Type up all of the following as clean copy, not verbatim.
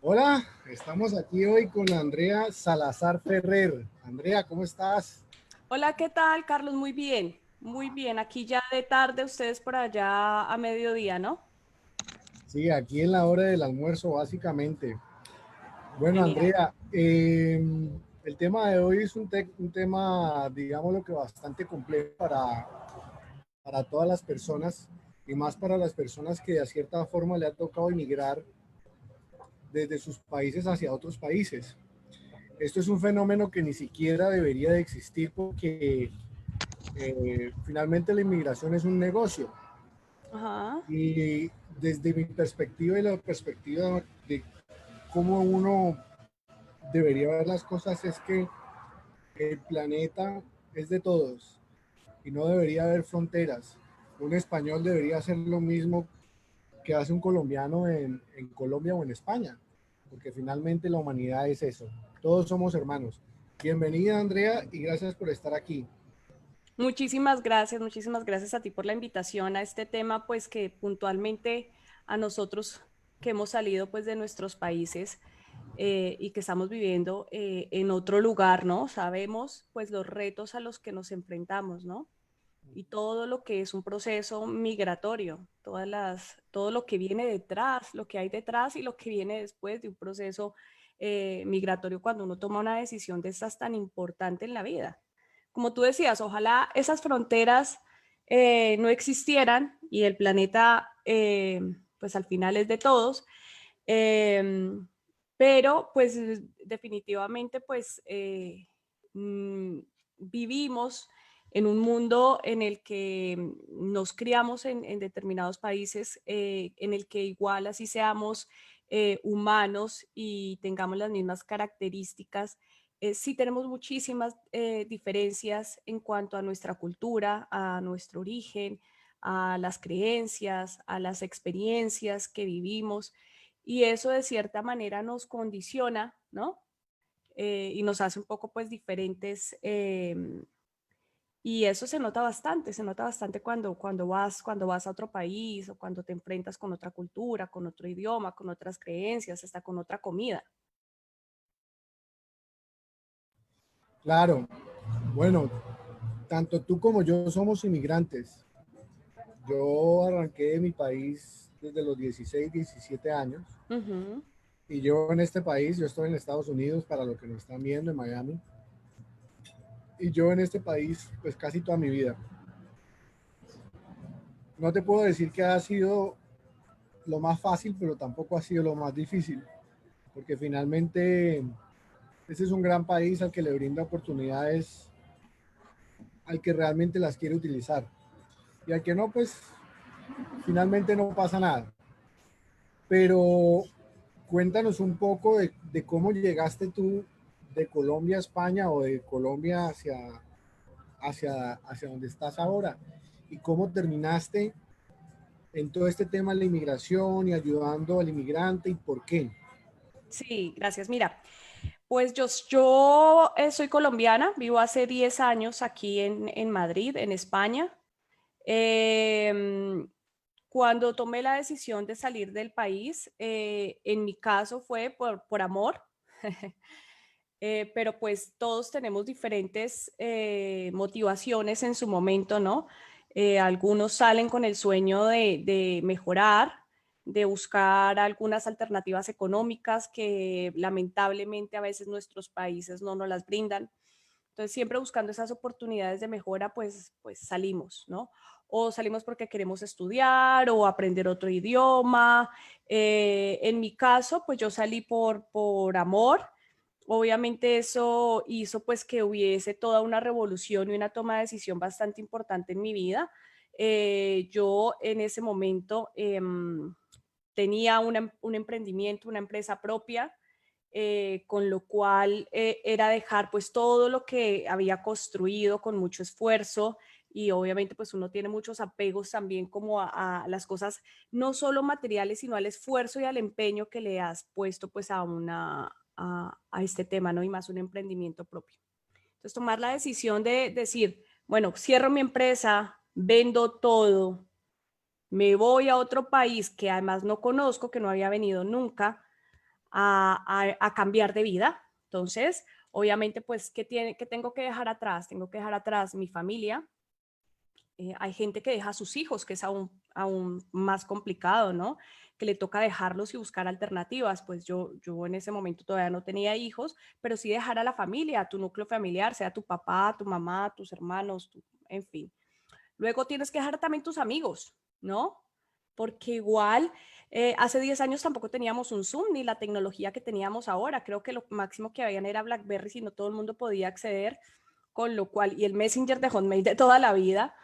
Hola, estamos aquí hoy con Andrea Salazar Ferrer. Andrea, ¿cómo estás? Hola, ¿qué tal, Carlos? Muy bien, muy bien. Aquí ya de tarde, ustedes por allá a mediodía, ¿no? Sí, aquí en la hora del almuerzo, básicamente. Bueno, Genial. Andrea, el tema de hoy es un tema, digamos, lo que bastante complejo para todas las personas y más para las personas que de cierta forma le ha tocado emigrar desde sus países hacia otros países. Esto es un fenómeno que ni siquiera debería de existir porque finalmente la inmigración es un negocio. Ajá. Y desde mi perspectiva y la perspectiva de cómo uno debería ver las cosas es que el planeta es de todos y no debería haber fronteras. Un español debería hacer lo mismo que hace un colombiano en Colombia o en España, porque finalmente la humanidad es eso. Todos somos hermanos. Bienvenida, Andrea, y gracias por estar aquí. Muchísimas gracias a ti por la invitación a este tema, pues que puntualmente a nosotros que hemos salido pues de nuestros países y que estamos viviendo en otro lugar, ¿no? Sabemos pues los retos a los que nos enfrentamos, ¿no? Y todo lo que es un proceso migratorio, todo lo que viene detrás, lo que hay detrás y lo que viene después de un proceso migratorio cuando uno toma una decisión de estas tan importante en la vida. Como tú decías, ojalá esas fronteras no existieran y el planeta, pues al final es de todos, eh, pero pues definitivamente pues vivimos en un mundo en el que nos criamos en determinados países, en el que igual así seamos humanos y tengamos las mismas características, sí tenemos muchísimas diferencias en cuanto a nuestra cultura, a nuestro origen, a las creencias, a las experiencias que vivimos y eso de cierta manera nos condiciona, ¿no? Y nos hace un poco pues diferentes y eso se nota bastante cuando vas a otro país o cuando te enfrentas con otra cultura, con otro idioma, con otras creencias, hasta con otra comida. Claro, bueno, tanto tú como yo somos inmigrantes. Yo arranqué de mi país desde los 16, 17 años Ujú. y yo en este país, yo estoy en Estados Unidos para lo que nos están viendo en Miami y yo en este país pues casi toda mi vida. No te puedo decir que ha sido lo más fácil, pero tampoco ha sido lo más difícil, porque finalmente este es un gran país al que le brinda oportunidades al que realmente las quiere utilizar y al que no, pues finalmente no pasa nada. Pero cuéntanos un poco de cómo llegaste tú de Colombia a España o de Colombia hacia donde estás ahora y cómo terminaste en todo este tema de la inmigración y ayudando al inmigrante y por qué. Sí, gracias. Mira, pues yo soy colombiana, vivo hace 10 años aquí en Madrid, en España. Em, Cuando tomé la decisión de salir del país, en mi caso fue por amor, pero pues todos tenemos diferentes motivaciones en su momento, ¿no? Algunos salen con el sueño de mejorar, de buscar algunas alternativas económicas que lamentablemente a veces nuestros países no nos las brindan. Entonces, siempre buscando esas oportunidades de mejora, pues salimos, ¿no? O salimos porque queremos estudiar o aprender otro idioma. En mi caso, pues yo salí por amor. Obviamente eso hizo pues que hubiese toda una revolución y una toma de decisión bastante importante en mi vida. Yo en ese momento tenía un emprendimiento, una empresa propia, con lo cual era dejar pues todo lo que había construido con mucho esfuerzo y obviamente pues uno tiene muchos apegos también como a las cosas no solo materiales sino al esfuerzo y al empeño que le has puesto pues a este tema, ¿no? Y más un emprendimiento propio. Entonces tomar la decisión de decir, bueno, cierro mi empresa, vendo todo, me voy a otro país que además no conozco, que no había venido nunca, a cambiar de vida. Entonces, obviamente, pues, ¿qué tengo que dejar atrás? Tengo que dejar atrás mi familia. Hay gente que deja a sus hijos, que es aún más complicado, ¿no? Que le toca dejarlos y buscar alternativas. Pues yo en ese momento todavía no tenía hijos, pero sí dejar a la familia, a tu núcleo familiar, sea tu papá, tu mamá, tus hermanos, en fin. Luego tienes que dejar también tus amigos, ¿no? Porque igual hace 10 años tampoco teníamos un Zoom ni la tecnología que teníamos ahora. Creo que lo máximo que habían era BlackBerry y no todo el mundo podía acceder, con lo cual, y el Messenger de Hotmail de toda la vida.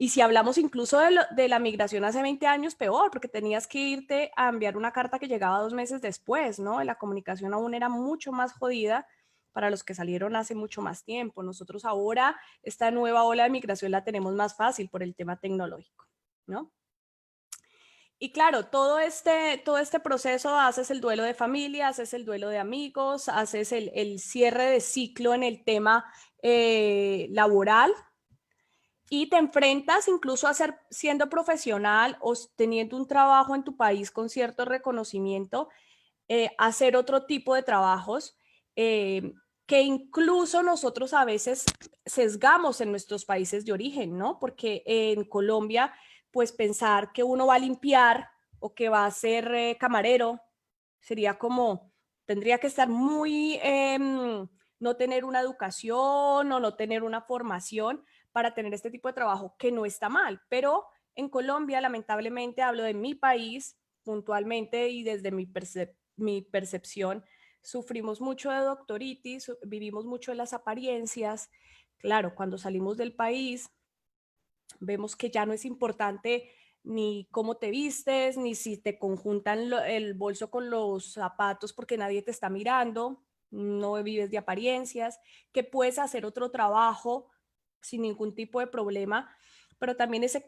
Y si hablamos incluso de la migración hace 20 años, peor, porque tenías que irte a enviar una carta que llegaba 2 meses después, ¿no? La comunicación aún era mucho más jodida para los que salieron hace mucho más tiempo. Nosotros ahora esta nueva ola de migración la tenemos más fácil por el tema tecnológico, ¿no? Y claro, todo este proceso, haces el duelo de familia, haces el duelo de amigos, haces el cierre de ciclo en el tema laboral, y te enfrentas incluso a ser, siendo profesional o teniendo un trabajo en tu país con cierto reconocimiento, a hacer otro tipo de trabajos que incluso nosotros a veces sesgamos en nuestros países de origen, ¿no? Porque en Colombia, pues pensar que uno va a limpiar o que va a ser camarero sería como, tendría que estar muy, no tener una educación o no tener una formación para tener este tipo de trabajo, que no está mal, pero en Colombia, lamentablemente, hablo de mi país puntualmente y desde mi percepción, sufrimos mucho de doctoritis, vivimos mucho de las apariencias. Claro, cuando salimos del país, vemos que ya no es importante ni cómo te vistes, ni si te conjuntan el bolso con los zapatos porque nadie te está mirando, no vives de apariencias, que puedes hacer otro trabajo sin ningún tipo de problema, pero también ese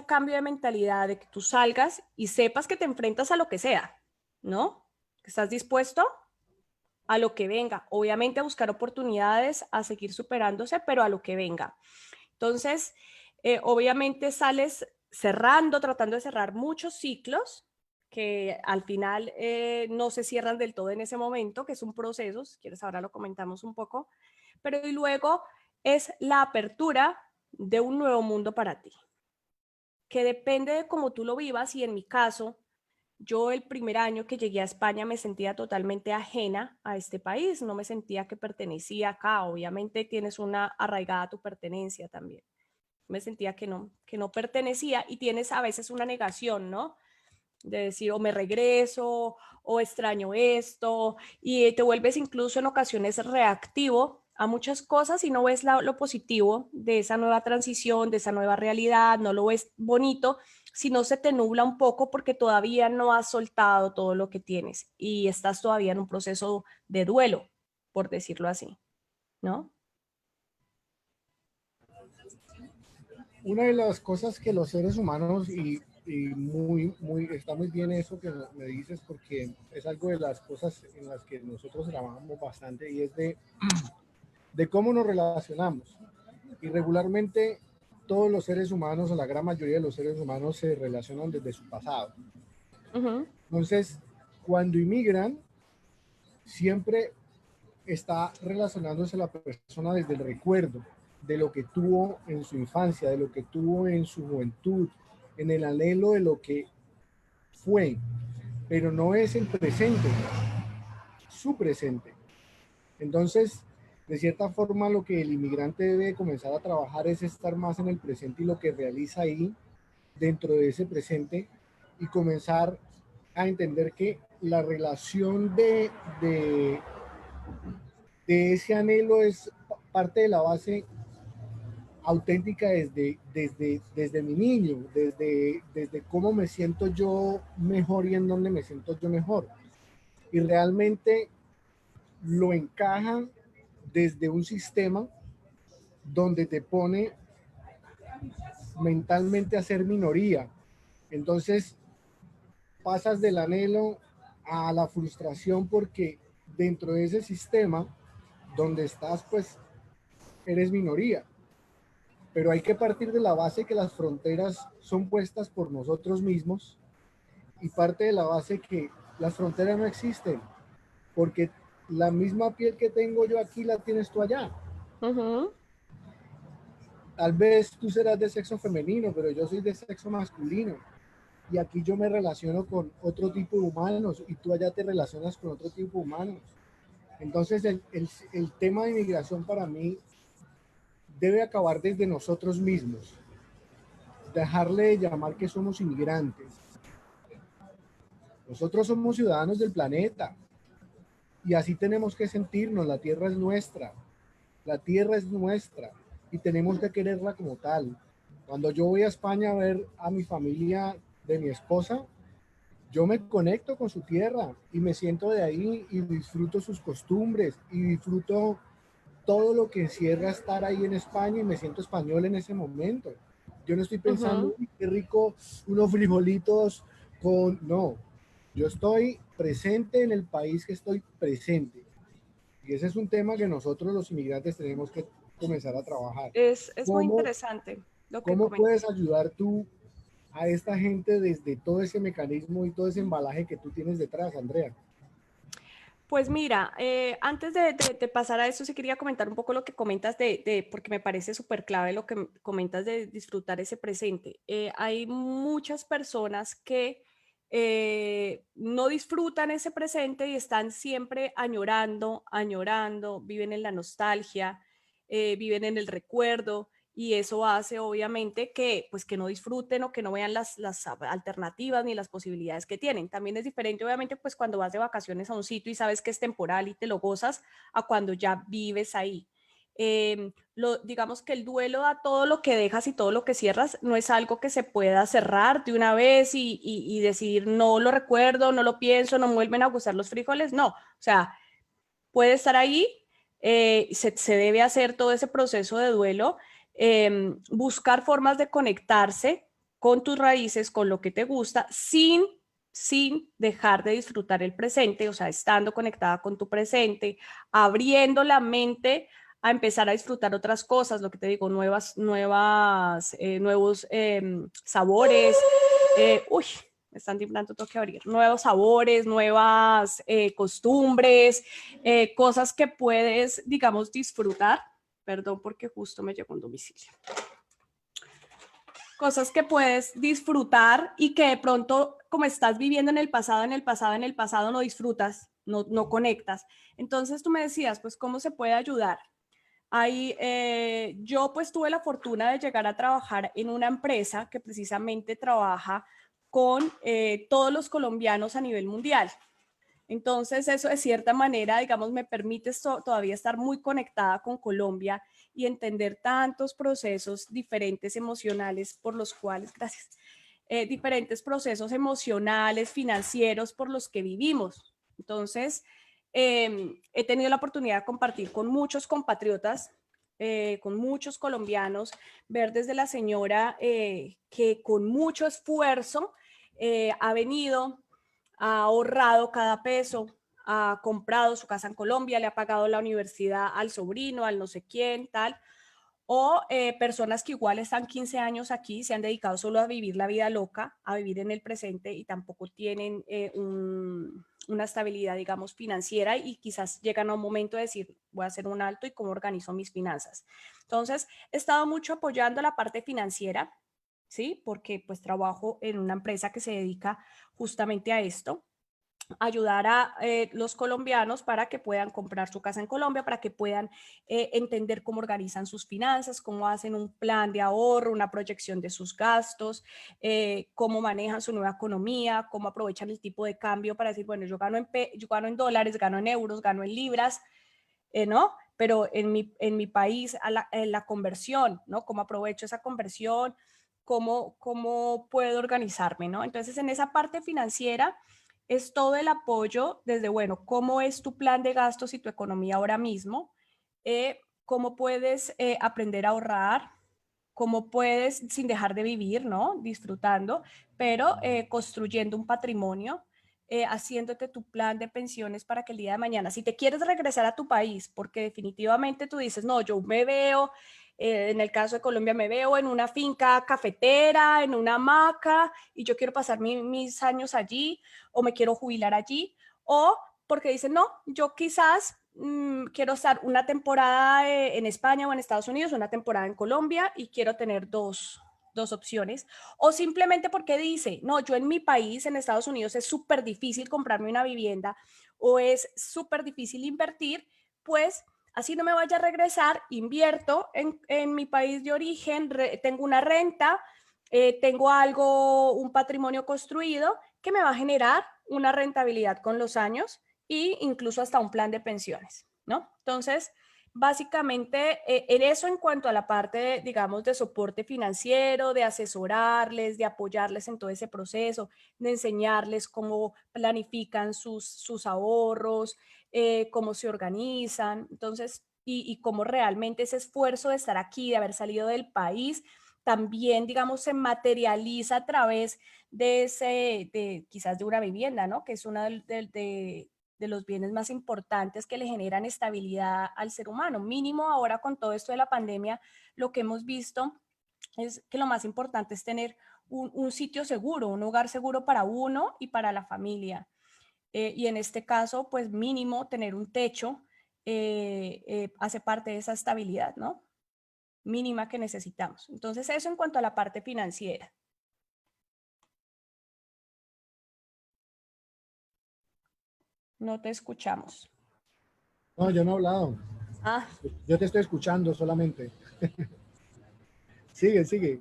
cambio de mentalidad de que tú salgas y sepas que te enfrentas a lo que sea, ¿no? Que estás dispuesto a lo que venga, obviamente a buscar oportunidades, a seguir superándose, pero a lo que venga. Entonces, obviamente sales cerrando, tratando de cerrar muchos ciclos que al final no se cierran del todo en ese momento, que es un proceso, si quieres ahora lo comentamos un poco, pero y luego es la apertura de un nuevo mundo para ti, que depende de cómo tú lo vivas. Y en mi caso, yo el primer año que llegué a España me sentía totalmente ajena a este país, no me sentía que pertenecía acá. Obviamente tienes una arraigada tu pertenencia también. Me sentía que no pertenecía, y tienes a veces una negación, ¿no? De decir, o me regreso, o extraño esto, y te vuelves incluso en ocasiones reactivo a muchas cosas y no ves lo positivo de esa nueva transición, de esa nueva realidad, no lo ves bonito, sino se te nubla un poco porque todavía no has soltado todo lo que tienes y estás todavía en un proceso de duelo, por decirlo así, ¿no? Una de las cosas que los seres humanos, y está muy bien eso que me dices, porque es algo de las cosas en las que nosotros trabajamos bastante, y es de cómo nos relacionamos. Y regularmente todos los seres humanos, o la gran mayoría de los seres humanos, se relacionan desde su pasado. Uh-huh. Entonces, cuando inmigran, siempre está relacionándose la persona desde el recuerdo de lo que tuvo en su infancia, de lo que tuvo en su juventud, en el anhelo de lo que fue, pero no es el presente, su presente. Entonces, de cierta forma, lo que el inmigrante debe comenzar a trabajar es estar más en el presente y lo que realiza ahí dentro de ese presente, y comenzar a entender que la relación de ese anhelo es parte de la base auténtica desde mi niño, desde cómo me siento yo mejor y en dónde me siento yo mejor. Y realmente lo encajan desde un sistema donde te pone mentalmente a ser minoría. Entonces pasas del anhelo a la frustración, porque dentro de ese sistema donde estás, pues eres minoría. Pero hay que partir de la base que las fronteras son puestas por nosotros mismos, y parte de la base que las fronteras no existen. porque la misma piel que tengo yo aquí la tienes tú allá. Ujú. Tal vez tú serás de sexo femenino, pero yo soy de sexo masculino. Y aquí yo me relaciono con otro tipo de humanos y tú allá te relacionas con otro tipo de humanos. Entonces el tema de inmigración para mí debe acabar desde nosotros mismos. Dejarle de llamar que somos inmigrantes. Nosotros somos ciudadanos del planeta y así tenemos que sentirnos. La tierra es nuestra. La tierra es nuestra y tenemos que quererla como tal. Cuando yo voy a España a ver a mi familia de mi esposa, yo me conecto con su tierra y me siento de ahí y disfruto sus costumbres y disfruto todo lo que encierra estar ahí en España y me siento español en ese momento. Yo no estoy pensando, Ujú. uy, qué rico, unos frijolitos con... No, yo estoy presente en el país que estoy presente. Y ese es un tema que nosotros los inmigrantes tenemos que comenzar a trabajar. Es muy ¿Cómo, interesante lo que cómo puedes comentas. ayudar tú a esta gente desde todo ese mecanismo y todo ese embalaje que tú tienes detrás, Andrea? Pues mira, antes de pasar a eso, sí quería comentar un poco lo que comentas porque me parece súper clave lo que comentas de disfrutar ese presente. Hay muchas personas que no disfrutan ese presente y están siempre añorando, añorando, viven en la nostalgia, viven en el recuerdo. Y eso hace obviamente que, pues, que no disfruten o que no vean las alternativas ni las posibilidades que tienen. También es diferente obviamente pues cuando vas de vacaciones a un sitio y sabes que es temporal y te lo gozas a cuando ya vives ahí. Digamos que el duelo a todo lo que dejas y todo lo que cierras no es algo que se pueda cerrar de una vez y decidir no lo recuerdo, no lo pienso, no me vuelven a gustar los frijoles, no, o sea, puede estar ahí, se debe hacer todo ese proceso de duelo, buscar formas de conectarse con tus raíces, con lo que te gusta, sin dejar de disfrutar el presente, o sea, estando conectada con tu presente, abriendo la mente a empezar a disfrutar otras cosas, lo que te digo, nuevos sabores. Uy, me están timbrando, tengo que abrir. Nuevos sabores, nuevas costumbres, cosas que puedes, digamos, disfrutar. Perdón, porque justo me llegó un domicilio. Cosas que puedes disfrutar y que de pronto, como estás viviendo en el pasado, en el pasado, en el pasado, no disfrutas, no conectas. Entonces tú me decías, pues, ¿cómo se puede ayudar? Ahí, yo pues tuve la fortuna de llegar a trabajar en una empresa que precisamente trabaja con todos los colombianos a nivel mundial. Entonces, eso de cierta manera, digamos, me permite todavía estar muy conectada con Colombia y entender tantos procesos diferentes emocionales por los cuales, gracias, diferentes procesos emocionales, financieros por los que vivimos. Entonces, he tenido la oportunidad de compartir con muchos compatriotas, con muchos colombianos, ver desde la señora que con mucho esfuerzo ha venido, ha ahorrado cada peso, ha comprado su casa en Colombia, le ha pagado la universidad al sobrino, al no sé quién, tal. O personas que igual están 15 años aquí, se han dedicado solo a vivir la vida loca, a vivir en el presente y tampoco tienen una estabilidad, digamos, financiera y quizás llegan a un momento de decir, voy a hacer un alto y cómo organizo mis finanzas. Entonces, he estado mucho apoyando la parte financiera, ¿sí? Porque pues trabajo en una empresa que se dedica justamente a esto, ayudar a los colombianos para que puedan comprar su casa en Colombia, para que puedan entender cómo organizan sus finanzas, cómo hacen un plan de ahorro, una proyección de sus gastos, cómo manejan su nueva economía, cómo aprovechan el tipo de cambio para decir, bueno, yo gano en dólares, gano en euros, gano en libras, ¿no? Pero en mi país, en la conversión, ¿no? ¿Cómo aprovecho esa conversión? ¿Cómo puedo organizarme, ¿no? Entonces, en esa parte financiera es todo el apoyo desde, bueno, ¿cómo es tu plan de gastos y tu economía ahora mismo? ¿Cómo puedes aprender a ahorrar? ¿Cómo puedes, sin dejar de vivir, ¿no? Disfrutando, pero construyendo un patrimonio, haciéndote tu plan de pensiones para que el día de mañana, si te quieres regresar a tu país, porque definitivamente tú dices, no, yo me veo, en el caso de Colombia, me veo en una finca cafetera, en una hamaca, y yo quiero pasar mis años allí, o me quiero jubilar allí, o porque dicen, no, yo quizás quiero estar una temporada en España o en Estados Unidos, una temporada en Colombia y quiero tener dos opciones. O simplemente porque dice, no, yo en mi país, en Estados Unidos, es súper difícil comprarme una vivienda o es súper difícil invertir, pues así no me vaya a regresar, invierto en mi país de origen, tengo una renta, tengo algo, un patrimonio construido que me va a generar una rentabilidad con los años e incluso hasta un plan de pensiones, ¿no? Entonces, básicamente, en eso en cuanto a la parte, digamos, de soporte financiero, de asesorarles, de apoyarles en todo ese proceso, de enseñarles cómo planifican sus ahorros, cómo se organizan, entonces, y cómo realmente ese esfuerzo de estar aquí, de haber salido del país, también, digamos, se materializa a través de quizás de una vivienda, ¿no? Que es una de los bienes más importantes que le generan estabilidad al ser humano. Mínimo ahora con todo esto de la pandemia, lo que hemos visto es que lo más importante es tener un sitio seguro, un hogar seguro para uno y para la familia. Y en este caso, pues mínimo tener un techo hace parte de esa estabilidad, ¿no? Mínima que necesitamos. Entonces, eso en cuanto a la parte financiera. No te escuchamos. No, yo no he hablado. Ah, Yo te estoy escuchando solamente. Sigue, sigue.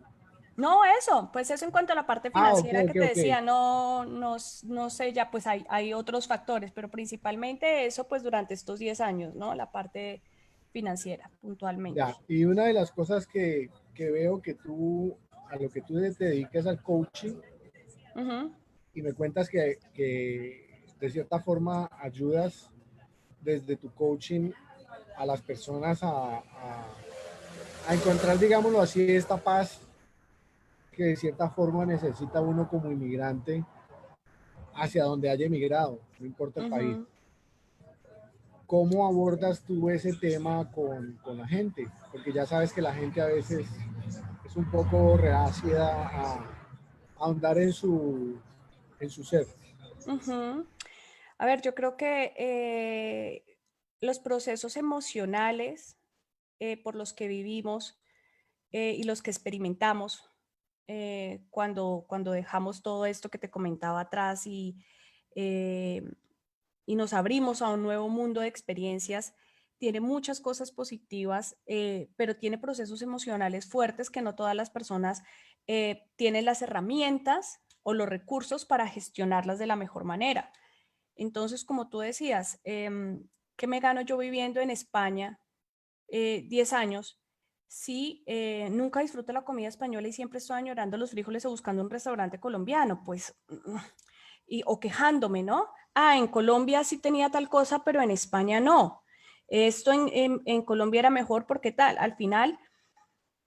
no, eso, pues eso en cuanto a la parte Ah, ok, financiera que ok, te ok. decía, no sé, ya pues hay otros factores, pero principalmente eso pues durante estos 10 años, ¿no? La parte financiera, puntualmente. Ya, y una de las cosas que veo que a lo que tú te dedicas al coaching, Ujú. y me cuentas que de cierta forma ayudas desde tu coaching a las personas a encontrar, digámoslo así, esta paz que de cierta forma necesita uno como inmigrante hacia donde haya emigrado, no importa el país. Ujú. ¿Cómo abordas tú ese tema con la gente? Porque ya sabes que la gente a veces es un poco reacia a ahondar en su ser. Ujú. A ver, yo creo que los procesos emocionales por los que vivimos y los que experimentamos cuando dejamos todo esto que te comentaba atrás eh, y nos abrimos a un nuevo mundo de experiencias, tiene muchas cosas positivas, pero tiene procesos emocionales fuertes que no todas las personas tienen las herramientas o los recursos para gestionarlas de la mejor manera. Entonces, como tú decías, ¿qué me gano yo viviendo en España 10 años? Si nunca disfruto la comida española y siempre estoy añorando los frijoles o buscando un restaurante colombiano, pues, o quejándome, ¿no? Ah, en Colombia sí tenía tal cosa, pero en España no. Esto en Colombia era mejor porque tal, al final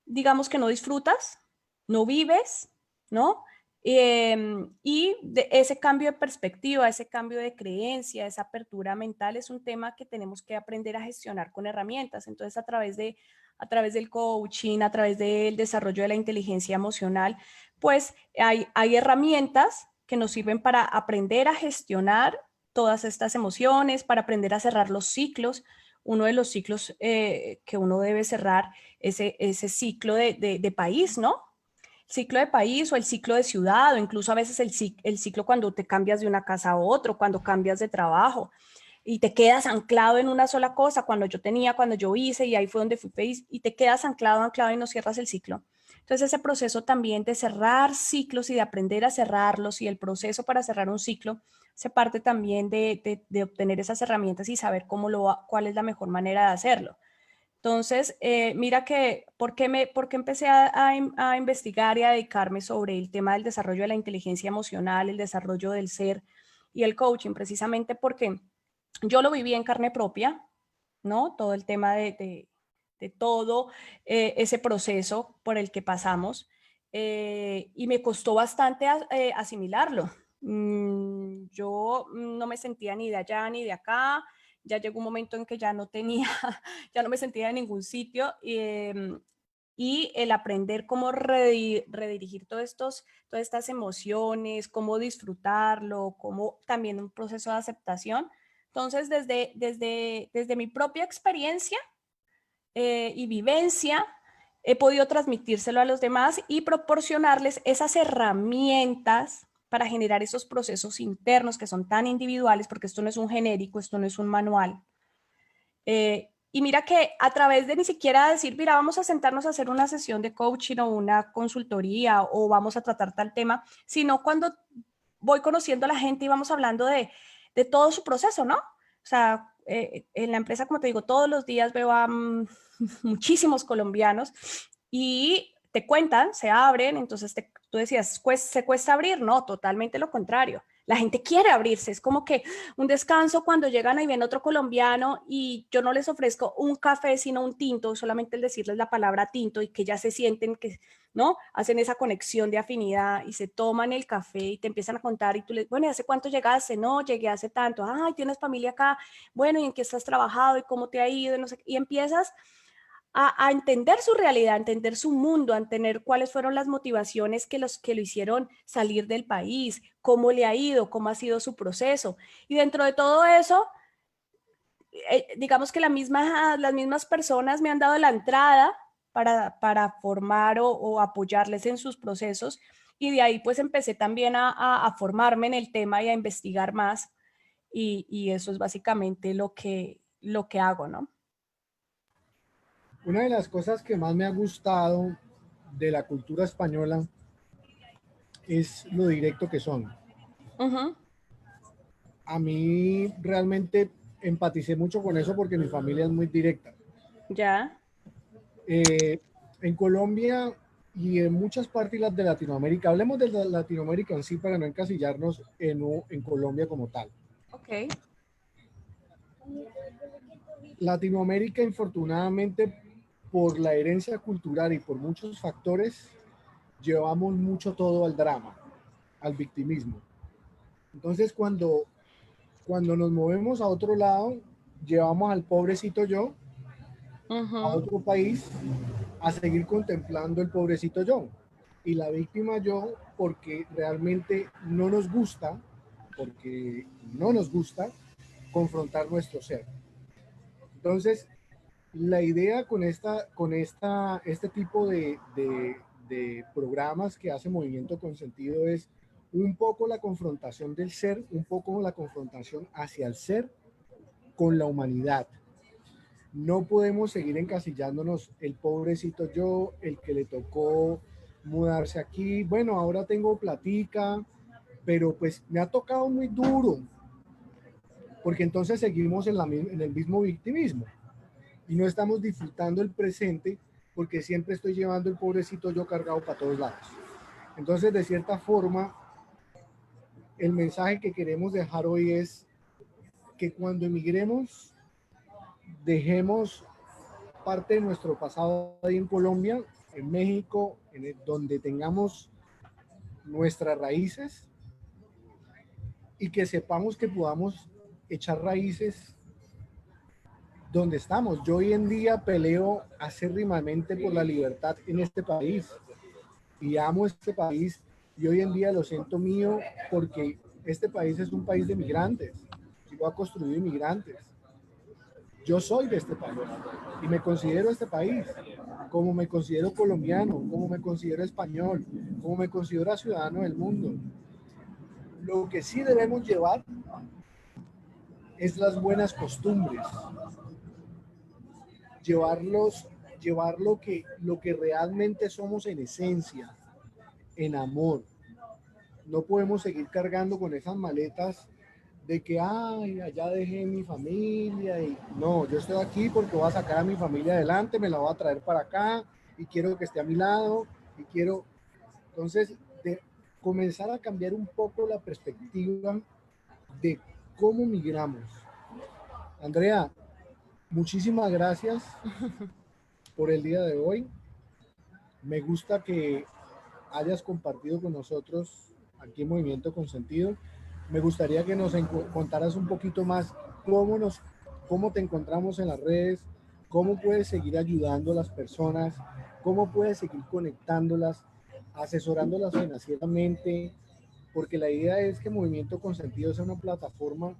digamos que no disfrutas, no vives, ¿no? Y ese cambio de perspectiva, ese cambio de creencia, esa apertura mental es un tema que tenemos que aprender a gestionar con herramientas. Entonces, a través del coaching, a través del desarrollo de la inteligencia emocional, pues hay herramientas que nos sirven para aprender a gestionar todas estas emociones, para aprender a cerrar los ciclos. Uno de los ciclos que uno debe cerrar ese ciclo de país, ¿no? Ciclo de país o el ciclo de ciudad o incluso a veces el ciclo cuando te cambias de una casa a otro, cuando cambias de trabajo y te quedas anclado en una sola cosa, cuando yo hice y ahí fue donde fui feliz y te quedas anclado y no cierras el ciclo. Entonces ese proceso también de cerrar ciclos y de aprender a cerrarlos y el proceso para cerrar un ciclo se parte también de obtener esas herramientas y saber cuál es la mejor manera de hacerlo. Entonces, mira que, ¿por qué empecé a investigar y a dedicarme sobre el tema del desarrollo de la inteligencia emocional, el desarrollo del ser y el coaching? Precisamente porque yo lo viví en carne propia, ¿no? Todo el tema de todo ese proceso por el que pasamos y me costó bastante asimilarlo. Yo no me sentía ni de allá ni de acá, ya llegó un momento en que ya no tenía, ya no me sentía en ningún sitio y el aprender cómo redirigir todas estas emociones, cómo disfrutarlo, cómo también un proceso de aceptación Entonces, desde mi propia experiencia y vivencia, he podido transmitírselo a los demás y proporcionarles esas herramientas para generar esos procesos internos que son tan individuales, porque esto no es un genérico, esto no es un manual. Y mira que a través de ni siquiera decir, mira, vamos a sentarnos a hacer una sesión de coaching o una consultoría o vamos a tratar tal tema, sino cuando voy conociendo a la gente y vamos hablando de todo su proceso, ¿no? O sea, en la empresa, como te digo, todos los días veo a muchísimos colombianos y te cuentan, se abren, entonces tú decías, ¿se cuesta abrir? No, totalmente lo contrario. La gente quiere abrirse, es como que un descanso cuando llegan y ven otro colombiano y yo no les ofrezco un café, sino un tinto, solamente el decirles la palabra tinto y que ya se sienten que, ¿no? Hacen esa conexión de afinidad y se toman el café y te empiezan a contar y tú les, bueno, ¿y hace cuánto llegaste? No, llegué hace tanto. Ay, ¿tienes familia acá? Bueno, ¿y en qué estás trabajado? ¿Y cómo te ha ido? No sé, y empiezas a entender su realidad, a entender su mundo, a entender cuáles fueron las motivaciones que lo hicieron salir del país, cómo le ha ido, cómo ha sido su proceso. Y dentro de todo eso, digamos que las mismas personas me han dado la entrada para formar o apoyarles en sus procesos y de ahí pues empecé también a formarme en el tema y a investigar más y eso es básicamente lo que hago, ¿no? Una de las cosas que más me ha gustado de la cultura española es lo directo que son. Ujú. A mí realmente empaticé mucho con eso porque mi familia es muy directa. Ya, Eh, en Colombia y en muchas partes de Latinoamérica, hablemos de Latinoamérica en sí para no encasillarnos en Colombia como tal. ok. Latinoamérica, infortunadamente, por la herencia cultural y por muchos factores, llevamos mucho todo al drama, al victimismo. Entonces, cuando nos movemos a otro lado, llevamos al pobrecito yo a Ujú. otro país a seguir contemplando el pobrecito yo y la víctima yo porque realmente porque no nos gusta confrontar nuestro ser. Entonces, la idea este tipo de programas que hace Movimiento Consentido es un poco la confrontación del ser, un poco la confrontación hacia el ser con la humanidad. No podemos seguir encasillándonos el pobrecito yo, el que le tocó mudarse aquí. Bueno, ahora tengo platica, pero pues me ha tocado muy duro, porque entonces seguimos en el mismo victimismo y no estamos disfrutando el presente porque siempre estoy llevando el pobrecito yo cargado para todos lados. Entonces, de cierta forma, el mensaje que queremos dejar hoy es que cuando emigremos, dejemos parte de nuestro pasado ahí en Colombia, en México, donde tengamos nuestras raíces y que sepamos que podamos echar raíces donde estamos. Yo hoy en día peleo acérrimamente por la libertad en este país y amo este país y hoy en día lo siento mío porque este país es un país de migrantes y lo ha construido inmigrantes. Yo soy de este país y me considero este país, como me considero colombiano, como me considero español, como me considero ciudadano del mundo. Lo que sí debemos llevar es las buenas costumbres, llevarlos, llevar lo que realmente somos en esencia, en amor. No podemos seguir cargando con esas maletas de que, ay, allá dejé mi familia y no, yo estoy aquí porque voy a sacar a mi familia adelante, me la voy a traer para acá y quiero que esté a mi lado y quiero, entonces, de comenzar a cambiar un poco la perspectiva de cómo migramos. Andrea, muchísimas gracias por el día de hoy. Me gusta que hayas compartido con nosotros aquí en Movimiento Consentido. Me gustaría que nos contaras un poquito más cómo te encontramos en las redes, cómo puedes seguir ayudando a las personas, cómo puedes seguir conectándolas, asesorándolas financieramente, porque la idea es que Movimiento Consentido sea una plataforma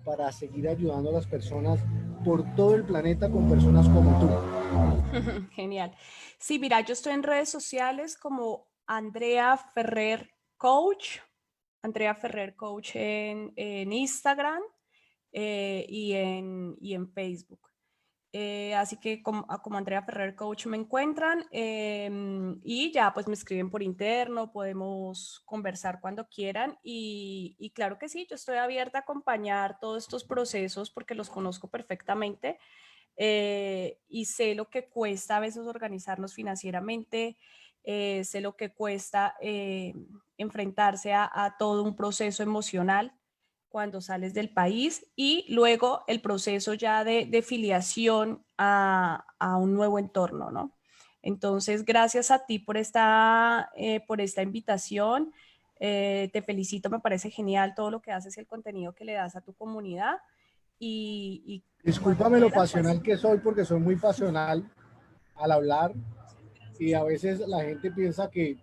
para seguir ayudando a las personas por todo el planeta con personas como tú. Genial. Sí, mira, yo estoy en redes sociales como Andrea Ferrer Coach, Andrea Ferrer Coach en Instagram y en Facebook. Así que como Andrea Ferrer Coach me encuentran y ya pues me escriben por interno, podemos conversar cuando quieran y claro que sí, yo estoy abierta a acompañar todos estos procesos porque los conozco perfectamente y sé lo que cuesta a veces organizarnos financieramente, sé lo que cuesta enfrentarse a todo un proceso emocional cuando sales del país y luego el proceso ya de filiación a un nuevo entorno, ¿no? Entonces, gracias a ti por esta invitación. Te felicito, me parece genial todo lo que haces y el contenido que le das a tu comunidad. Y cuando Discúlpame lo quieras, pues. pasional que soy porque soy muy pasional al hablar y a veces la gente piensa que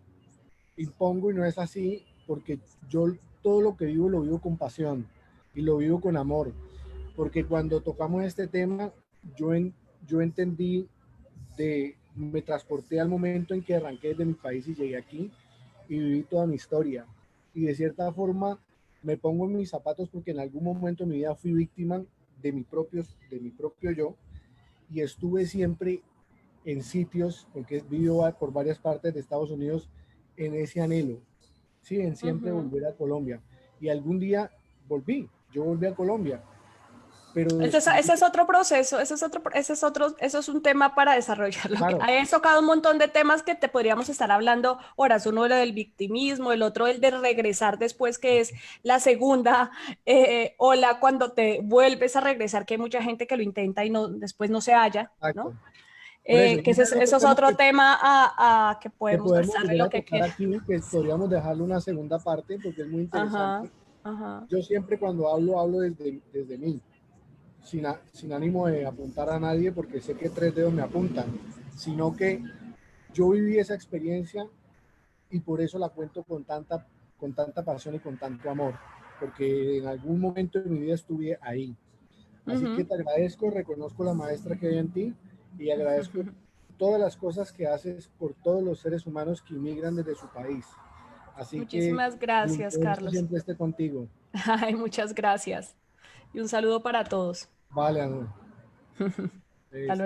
impongo y no es así porque yo todo lo que vivo lo vivo con pasión y lo vivo con amor, porque cuando tocamos este tema yo, yo entendí me transporté al momento en que arranqué de mi país y llegué aquí y viví toda mi historia y de cierta forma me pongo en mis zapatos porque en algún momento de mi vida fui víctima de mi propio yo y estuve siempre en sitios, porque he vivido por varias partes de Estados Unidos, en ese anhelo, sí, en siempre volver a Colombia. Y algún día yo volví a Colombia, pero Ese descubrí, es otro proceso, eso es un tema para desarrollarlo. claro, He tocado un montón de temas que te podríamos estar hablando horas, uno del victimismo, el otro el de regresar después, que es la segunda ola cuando te vuelves a regresar, que hay mucha gente que lo intenta y no, después no se halla, exacto. ¿no? Por eso, y Que ese es otro eso es tema otro tema que que podemos podemos conversar de volver lo a que tocar quieras. aquí, que podríamos dejarle una segunda parte porque es muy interesante. Ajá, ajá. Yo siempre cuando hablo, hablo desde mí, sin ánimo de apuntar a nadie porque sé que tres dedos me apuntan, sino que yo viví esa experiencia y por eso la cuento con tanta pasión y con tanto amor, porque en algún momento de mi vida estuve ahí. Así que te agradezco, reconozco la maestra que hay en ti y agradezco todas las cosas que haces por todos los seres humanos que inmigran desde su país. Así que Muchísimas mi gracias, esto Carlos. siempre esté contigo. Ay, muchas gracias. Y un saludo para todos. Vale, amor. Hasta luego.